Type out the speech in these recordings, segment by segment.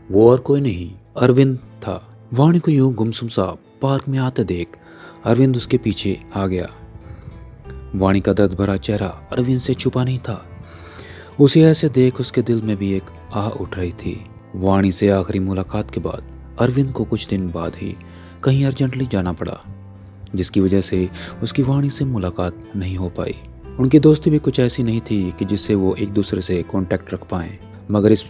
वो और कोई नहीं, अरविंद था। वाणी को यूं गुमसुम सा पार्क में आते देख अरविंद उसके पीछे आ गया। वाणी का दर्द भरा चेहरा अरविंद से छुपा नहीं था। उसे ऐसे देख उसके दिल में भी एक आह उठ रही थी। वाणी से आखिरी मुलाकात के बाद अरविंद को कुछ दिन बाद ही कहीं अर्जेंटली जाना पड़ा, जिसकी वजह से उसकी वाणी से मुलाकात नहीं हो पाई। उनकी दोस्ती भी कुछ ऐसी नहीं थी कि जिससे वो एक दूसरे से कांटेक्ट रख पाएं, मगर इस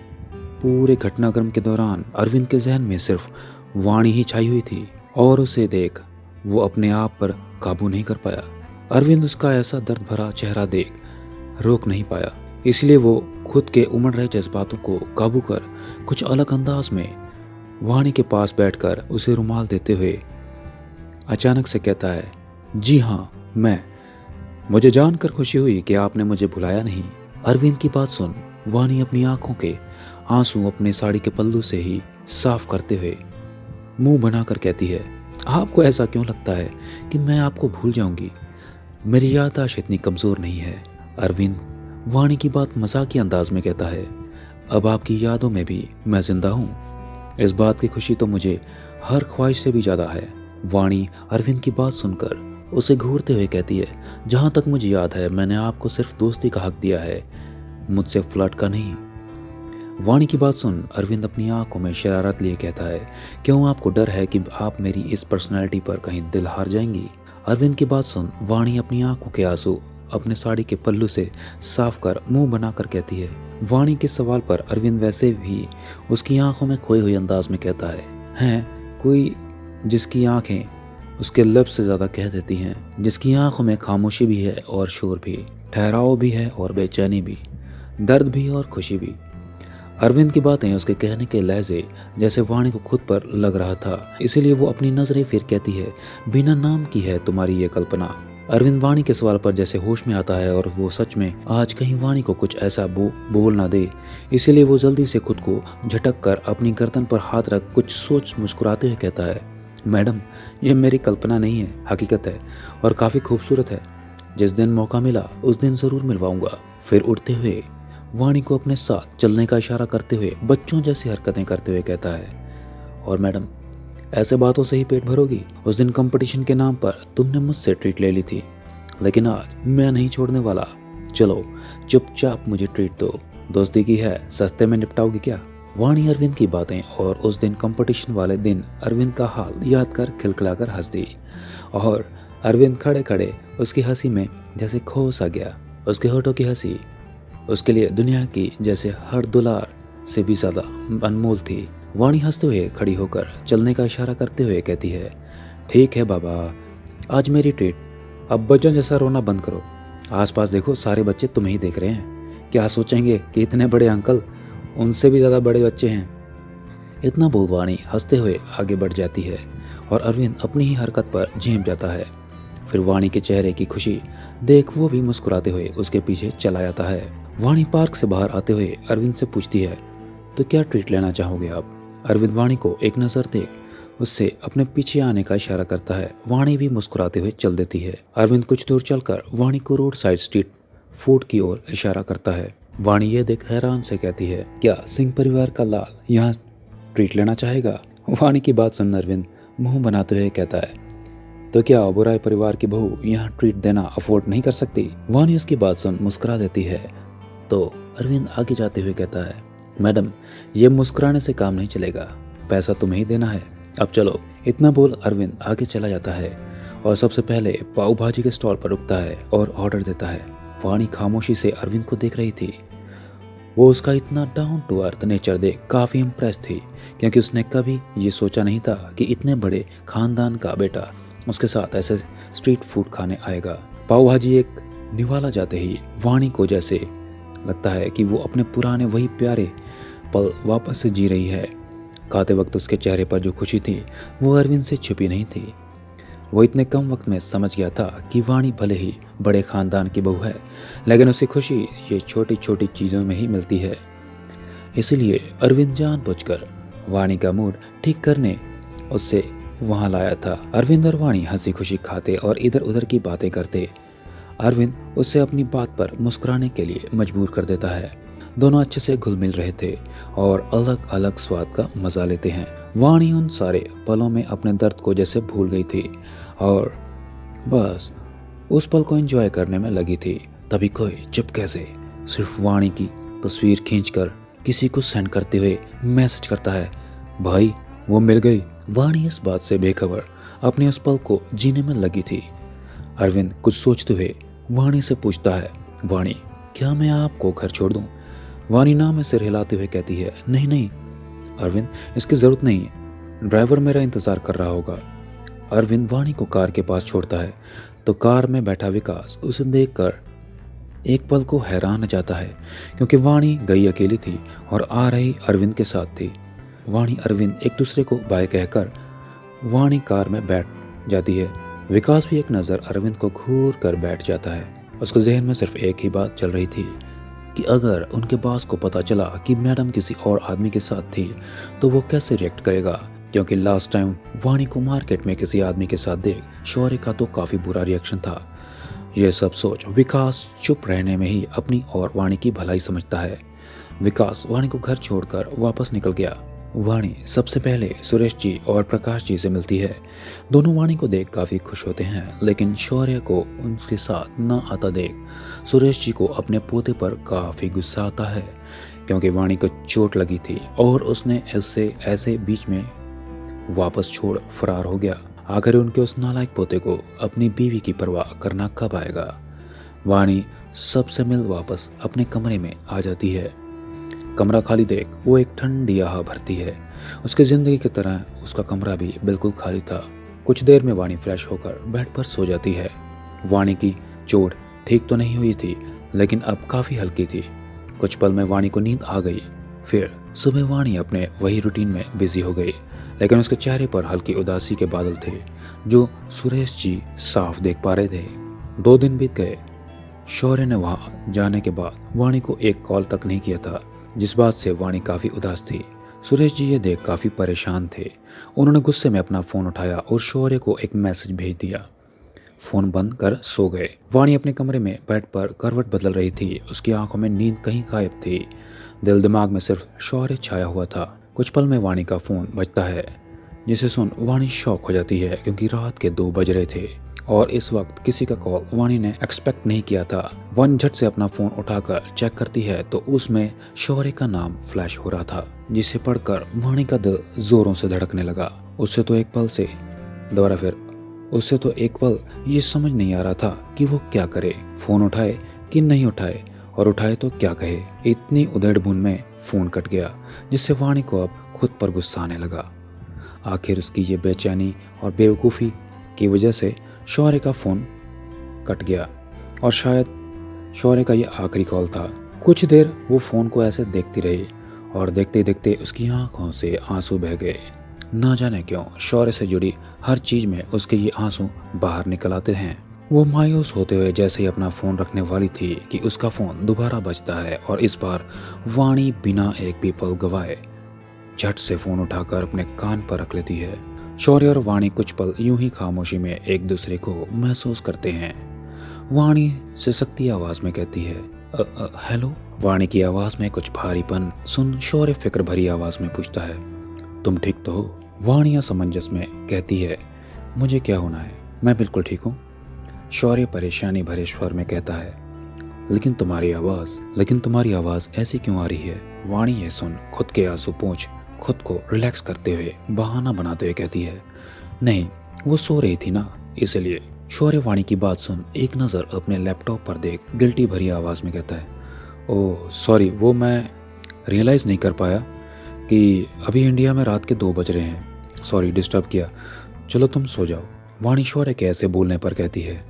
पूरे घटनाक्रम के दौरान अरविंद के जहन में सिर्फ वाणी ही छाई हुई थी और उसे देख वो अपने आप पर काबू नहीं कर पाया। अरविंद उसका ऐसा दर्द भरा चेहरा देख रोक नहीं पाया, इसलिए वो खुद के उमड़ रहे जज्बातों को काबू कर कुछ अलग अंदाज में वाणी के पास बैठकर उसे रुमाल देते हुए अचानक से कहता है, जी हाँ मैं। मुझे जानकर खुशी हुई कि आपने मुझे भुलाया नहीं। अरविंद की बात सुन वाणी अपनी आंखों के आंसू अपने साड़ी के पल्लू से ही साफ करते हुए मुंह बनाकर कहती है, आपको ऐसा क्यों लगता है कि मैं आपको भूल जाऊंगी? मेरी याददाश्त इतनी कमज़ोर नहीं है। अरविंद वाणी की बात मजाकी अंदाज में कहता है, अब आपकी यादों में भी मैं जिंदा हूँ। इस बात की खुशी तो मुझे हर ख्वाहिश से भी ज़्यादा है। वाणी अरविंद की बात सुनकर उसे घूरते हुए कहती है, जहाँ तक मुझे याद है मैंने आपको सिर्फ दोस्ती का हक दिया है, मुझसे फ्लर्ट का नहीं। वाणी की बात सुन अरविंद अपनी आंखों में शरारत लिए कहता है, क्यों आपको डर है कि आप मेरी इस पर्सनैलिटी पर कहीं दिल हार जाएंगी? अरविंद की बात सुन वाणी अपनी आंखों के आंसू अपने साड़ी के पल्लू से साफ कर मुंह बनाकर कहती है। वाणी के सवाल पर अरविंद वैसे भी उसकी आंखों में खोए हुए अंदाज में कहता है कोई जिसकी आंखें उसके लफ्ज़ से ज़्यादा कह देती हैं, जिसकी आंखों में खामोशी भी है और शोर भी, ठहराव भी है और बेचैनी भी, दर्द भी और खुशी भी। अरविंद की बातें उसके कहने के लहजे जैसे वाणी को खुद पर लग रहा था, इसीलिए वो अपनी नजरें फिर कहती है, बिना नाम की है तुम्हारी ये कल्पना। अरविंद वाणी के सवाल पर जैसे होश में आता है और वो सच में आज कहीं वाणी को कुछ ऐसा बोल ना दे, इसीलिए वो जल्दी से खुद को झटक कर अपनी गर्दन पर हाथ रख कुछ सोच मुस्कुराते हुए कहता है, मैडम ये मेरी कल्पना नहीं है, हकीकत है और काफ़ी खूबसूरत है। जिस दिन मौका मिला उस दिन ज़रूर मिलवाऊंगा। फिर उठते हुए वाणी को अपने साथ चलने का इशारा करते हुए बच्चों जैसी हरकतें करते हुए कहता है, और मैडम ऐसे बातों से ही पेट भरोगी? उस दिन कंपटीशन के नाम पर तुमने मुझसे ट्रीट ले ली थी, लेकिन आज मैं नहीं छोड़ने वाला। चलो चुपचाप मुझे ट्रीट दो, दोस्ती की है, सस्ते में निपटाओगी क्या? वाणी अरविंद की बातें और उस दिन कंपटीशन वाले दिन अरविंद का हाल याद कर खिलखिलाकर हंस दी और अरविंद खड़े खड़े उसकी हंसी में जैसे खो सा गया। उसके होठों की हंसी उसके लिए दुनिया की जैसे हर दुलार से भी ज्यादा अनमोल थी। वाणी हंसते हुए खड़ी होकर चलने का इशारा करते हुए कहती है, ठीक है बाबा, आज मेरी ट्रीट, अब बच्चों जैसा रोना बंद करो। आसपास देखो, सारे बच्चे तुम्हें ही देख रहे हैं, क्या सोचेंगे कि इतने बड़े अंकल, उनसे भी ज़्यादा बड़े बच्चे हैं। इतना बोल वाणी हंसते हुए आगे बढ़ जाती है और अरविंद अपनी ही हरकत पर झेम जाता है। फिर वाणी के चेहरे की खुशी देख वो भी मुस्कुराते हुए उसके पीछे चला जाता है। वाणी पार्क से बाहर आते हुए अरविंद से पूछती है, तो क्या ट्रीट लेना चाहोगे आप? अरविंद वाणी को एक नज़र देख उससे अपने पीछे आने का इशारा करता है। वाणी भी मुस्कुराते हुए चल देती है। अरविंद कुछ दूर चलकर वाणी को रोड साइड स्ट्रीट फूड की ओर इशारा करता है। वाणी ये देख हैरान से कहती है, क्या सिंह परिवार का लाल यहाँ ट्रीट लेना चाहेगा? वाणी की बात सुन अरविंद मुंह बनाते हुए कहता है, तो क्या ओबराय परिवार की बहू यहाँ ट्रीट देना अफोर्ड नहीं कर सकती? वाणी उसकी बात सुन मुस्कुरा देती है तो अरविंद आगे जाते हुए कहता है, मैडम ये मुस्कुराने से काम नहीं चलेगा, पैसा तुम्हें ही देना है, अब चलो। इतना बोल अरविंद आगे चला जाता है और सबसे पहले पाव भाजी के स्टॉल पर रुकता है और ऑर्डर देता है। वाणी खामोशी से अरविंद को देख रही थी। वो उसका इतना डाउन टू अर्थ नेचर देख काफ़ी इम्प्रेस थी, क्योंकि उसने कभी ये सोचा नहीं था कि इतने बड़े खानदान का बेटा उसके साथ ऐसे स्ट्रीट फूड खाने आएगा। पाव भाजी एक निवाला जाते ही वाणी को जैसे लगता है कि वो अपने पुराने वही प्यारे पल वापस से जी रही है। खाते वक्त उसके चेहरे पर जो खुशी थी वो अरविंद से छुपी नहीं थी। वो इतने कम वक्त में समझ गया था कि वाणी भले ही बड़े खानदान की बहू है, लेकिन उसे खुशी ये छोटी छोटी चीज़ों में ही मिलती है। इसीलिए अरविंद जानबूझकर वाणी का मूड ठीक करने उससे वहाँ लाया था। अरविंद और वाणी हंसी खुशी खाते और इधर उधर की बातें करते। अरविंद उससे अपनी बात पर मुस्कुराने के लिए मजबूर कर देता है। दोनों अच्छे से घुल मिल रहे थे और अलग अलग स्वाद का मजा लेते हैं। वाणी उन सारे पलों में अपने दर्द को जैसे भूल गई थी और बस उस पल को एंजॉय करने में लगी थी। तभी कोई चुपके से सिर्फ वाणी की तस्वीर खींचकर किसी को सेंड करते हुए मैसेज करता है, भाई वो मिल गई। वाणी इस बात से बेखबर अपने उस पल को जीने में लगी थी। अरविंद कुछ सोचते हुए वाणी से पूछता है, वाणी क्या मैं आपको घर छोड़ दूं? वाणी नाम में सिर हिलाते हुए कहती है, नहीं नहीं अरविंद, इसकी जरूरत नहीं है, ड्राइवर मेरा इंतजार कर रहा होगा। अरविंद वाणी को कार के पास छोड़ता है तो कार में बैठा विकास उसे देखकर एक पल को हैरान हो जाता है, क्योंकि वाणी गई अकेली थी और आ रही अरविंद के साथ थी। वाणी अरविंद एक दूसरे को बाय कहकर वाणी कार में बैठ जाती है। विकास भी एक नज़र अरविंद को घूर कर बैठ जाता है। उसके जहन में सिर्फ एक ही बात चल रही थी कि अगर उनके बॉस को पता चला कि मैडम किसी और आदमी के साथ थी तो वो कैसे रिएक्ट करेगा, क्योंकि लास्ट टाइम वाणी को मार्केट में किसी आदमी के साथ देख शौर्य का तो काफ़ी बुरा रिएक्शन था। यह सब सोच विकास चुप रहने में ही अपनी और वाणी की भलाई समझता है। विकास वाणी को घर छोड़कर वापस निकल गया। वाणी सबसे पहले सुरेश जी और प्रकाश जी से मिलती है। दोनों वाणी को देख काफ़ी खुश होते हैं, लेकिन शौर्य को उनके साथ न आता देख सुरेश जी को अपने पोते पर काफ़ी गुस्सा आता है, क्योंकि वाणी को चोट लगी थी और उसने इससे ऐसे बीच में वापस छोड़ फरार हो गया। आखिर उनके उस नालायक पोते को अपनी बीवी की परवाह करना कब आएगा। वाणी सबसे मिल वापस अपने कमरे में आ जाती है। कमरा खाली देख वो एक ठंडी आह भरती है। उसकी जिंदगी की तरह उसका कमरा भी बिल्कुल खाली था। कुछ देर में वाणी फ्रेश होकर बेड पर सो जाती है। वाणी की चोट ठीक तो नहीं हुई थी, लेकिन अब काफ़ी हल्की थी। कुछ पल में वाणी को नींद आ गई। फिर सुबह वाणी अपने वही रूटीन में बिजी हो गई, लेकिन उसके चेहरे पर हल्की उदासी के बादल थे जो सुरेश जी साफ देख पा रहे थे। 2 दिन बीत गए। शौर्य ने वहां जाने के बाद वाणी को एक कॉल तक नहीं किया था, जिस बात से वाणी काफ़ी उदास थी। सुरेश जी ये देख काफ़ी परेशान थे। उन्होंने गुस्से में अपना फ़ोन उठाया और शौर्य को एक मैसेज भेज दिया। फ़ोन बंद कर सो गए। वाणी अपने कमरे में बेड पर करवट बदल रही थी। उसकी आंखों में नींद कहीं गायब थी। दिल दिमाग में सिर्फ शौर्य छाया हुआ था। कुछ पल में वाणी का फ़ोन बजता है, जिसे सुन वाणी शॉक हो जाती है, क्योंकि रात के 2 बज रहे थे और इस वक्त किसी का कॉल वाणी ने एक्सपेक्ट नहीं किया था। वाणी झट से अपना फोन उठाकर चेक करती है तो उसमें शौर्य का नाम फ्लैश हो रहा था, जिसे पढ़कर वाणी का दिल जोरों से धड़कने लगा। उससे तो एक पल ये समझ नहीं आ रहा था कि वो क्या करे, फोन उठाए कि नहीं उठाए, और उठाए तो क्या कहे। इतनी उधेड़-बुन में फोन कट गया, जिससे वाणी को अब खुद पर गुस्सा आने लगा। आखिर उसकी ये बेचैनी और बेवकूफ़ी की वजह से शौर्य का फ़ोन कट गया और शायद शौर्य का ये आखिरी कॉल था। कुछ देर वो फ़ोन को ऐसे देखती रही और देखते देखते उसकी आंखों से आंसू बह गए। ना जाने क्यों शौर्य से जुड़ी हर चीज़ में उसके ये आंसू बाहर निकल आते हैं। वो मायूस होते हुए जैसे ही अपना फ़ोन रखने वाली थी कि उसका फ़ोन दोबारा बजता है और इस बार वाणी बिना एक भी पल गवाए झट से फ़ोन उठाकर अपने कान पर रख लेती है। शौर्य और वाणी कुछ पल यूं ही खामोशी में एक दूसरे को महसूस करते हैं। वाणी सिसकती आवाज में कहती है, हेलो। वाणी की आवाज में कुछ भारीपन सुन शौर्य फिक्र भरी आवाज में पूछता है, तुम ठीक तो हो? वाणी असमंजस में कहती है, मुझे क्या होना है, मैं बिल्कुल ठीक हूँ। शौर्य परेशानी भरे स्वर में कहता है, लेकिन तुम्हारी आवाज ऐसी क्यों आ रही है? वाणी ये सुन खुद के आंसू पोंछ खुद को रिलैक्स करते हुए बहाना बनाते हुए कहती है, नहीं वो सो रही थी ना, इसलिए। शौर्य वाणी की बात सुन एक नज़र अपने लैपटॉप पर देख गिल्टी भरी आवाज़ में कहता है, ओह सॉरी, वो मैं रियलाइज़ नहीं कर पाया कि अभी इंडिया में रात के 2 बज रहे हैं, सॉरी डिस्टर्ब किया, चलो तुम सो जाओ। वाणी शौर्य के ऐसे बोलने पर कहती है,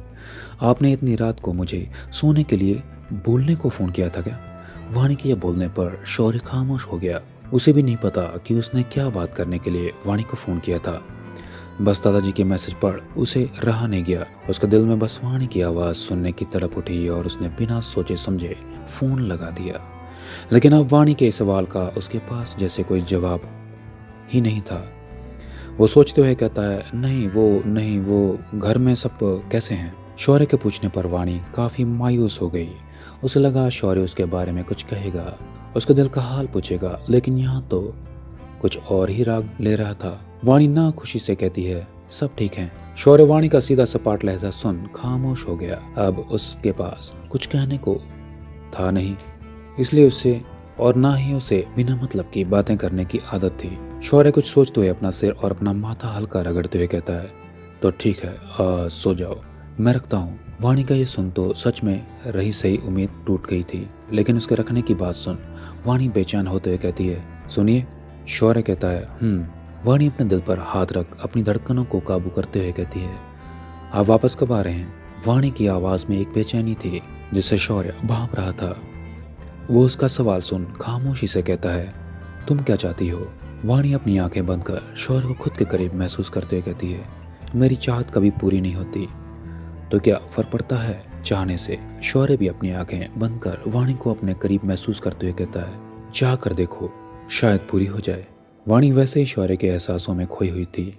आपने इतनी रात को मुझे सोने के लिए बोलने को फ़ोन किया था क्या? वाणी के बोलने पर शौर्य खामोश हो गया। उसे भी नहीं पता कि उसने क्या बात करने के लिए वाणी को फ़ोन किया था। बस दादाजी के मैसेज पढ़ उसे रहा नहीं गया। उसके दिल में बस वाणी की आवाज़ सुनने की तड़प उठी और उसने बिना सोचे समझे फ़ोन लगा दिया। लेकिन अब वाणी के सवाल का उसके पास जैसे कोई जवाब ही नहीं था। वो सोचते हुए कहता है, नहीं वो घर में सब कैसे हैं? शौर्य के पूछने पर वाणी काफ़ी मायूस हो गई। उसे लगा शौर्य उसके बारे में कुछ कहेगा, उसके दिल का हाल पूछेगा, लेकिन यहाँ तो कुछ और ही राग ले रहा था। वाणी ना खुशी से कहती है, सब ठीक है। शौर्य वाणी का सीधा सपाट लहजा सुन खामोश हो गया। अब उसके पास कुछ कहने को था नहीं, इसलिए उससे और ना ही उसे बिना मतलब की बातें करने की आदत थी। शौर्य कुछ सोचते हुए अपना सिर और अपना माथा हल्का रगड़ते हुए कहता है, तो ठीक है, सो जाओ, मैं रखता हूँ। वाणी का ये सुन तो सच में रही सही उम्मीद टूट गई थी, लेकिन उसके रखने की बात सुन वाणी बेचैन होते हुए कहती है, सुनिए। शौर्य कहता है। वाणी अपने दिल पर हाथ रख अपनी धड़कनों को काबू करते हुए कहती है, आप वापस कब आ रहे हैं? वाणी की आवाज में एक बेचैनी थी जिससे शौर्य भांप रहा था। वो उसका सवाल सुन खामोशी से कहता है, तुम क्या चाहती हो? वाणी अपनी आंखें बंद कर शौर्य को खुद के करीब महसूस करते हुए कहती है, मेरी चाहत कभी पूरी नहीं होती, तो क्या फर्क पड़ता है चाहने से? शौर्य भी अपनी आंखें बंद कर वाणी को अपने करीब महसूस करते हुए कहता है, चाह कर देखो, शायद पूरी हो जाए। वाणी वैसे ही शौर्य के एहसासों में खोई हुई थी।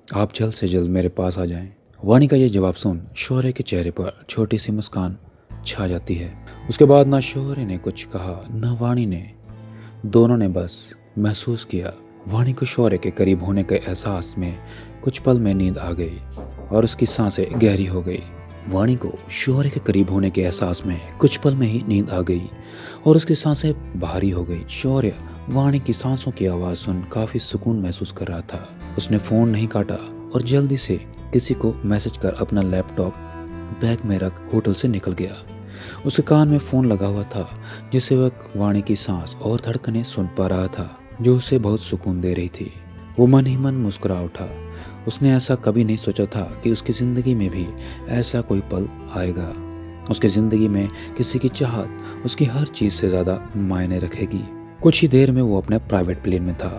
आप जल्द से जल्द मेरे पास आ जाएं। वाणी का यह जवाब सुन शौर्य के चेहरे पर छोटी सी मुस्कान छा जाती है। उसके बाद ना शौर्य ने कुछ कहा न वाणी ने। दोनों ने बस महसूस किया। वाणी को शौर्य के करीब होने के एहसास में कुछ पल में नींद आ गई और उसकी सांसें गहरी हो गई। वाणी को शौर्य के करीब होने के एहसास में कुछ पल में ही नींद आ गई और उसकी सांसें भारी हो गई। शौर्य वाणी की सांसों की आवाज़ सुन काफ़ी सुकून महसूस कर रहा था। उसने फ़ोन नहीं काटा और जल्दी से किसी को मैसेज कर अपना लैपटॉप बैग में रख होटल से निकल गया। उसके कान में फ़ोन लगा हुआ था, जिससे वह वाणी की सांस और धड़कनें सुन पा रहा था, जो उसे बहुत सुकून दे रही थी। वो मन ही मन मुस्कुरा उठा। उसने ऐसा कभी नहीं सोचा था कि उसकी ज़िंदगी में भी ऐसा कोई पल आएगा। उसकी ज़िंदगी में किसी की चाहत उसकी हर चीज़ से ज़्यादा मायने रखेगी। कुछ ही देर में वो अपने प्राइवेट प्लेन में था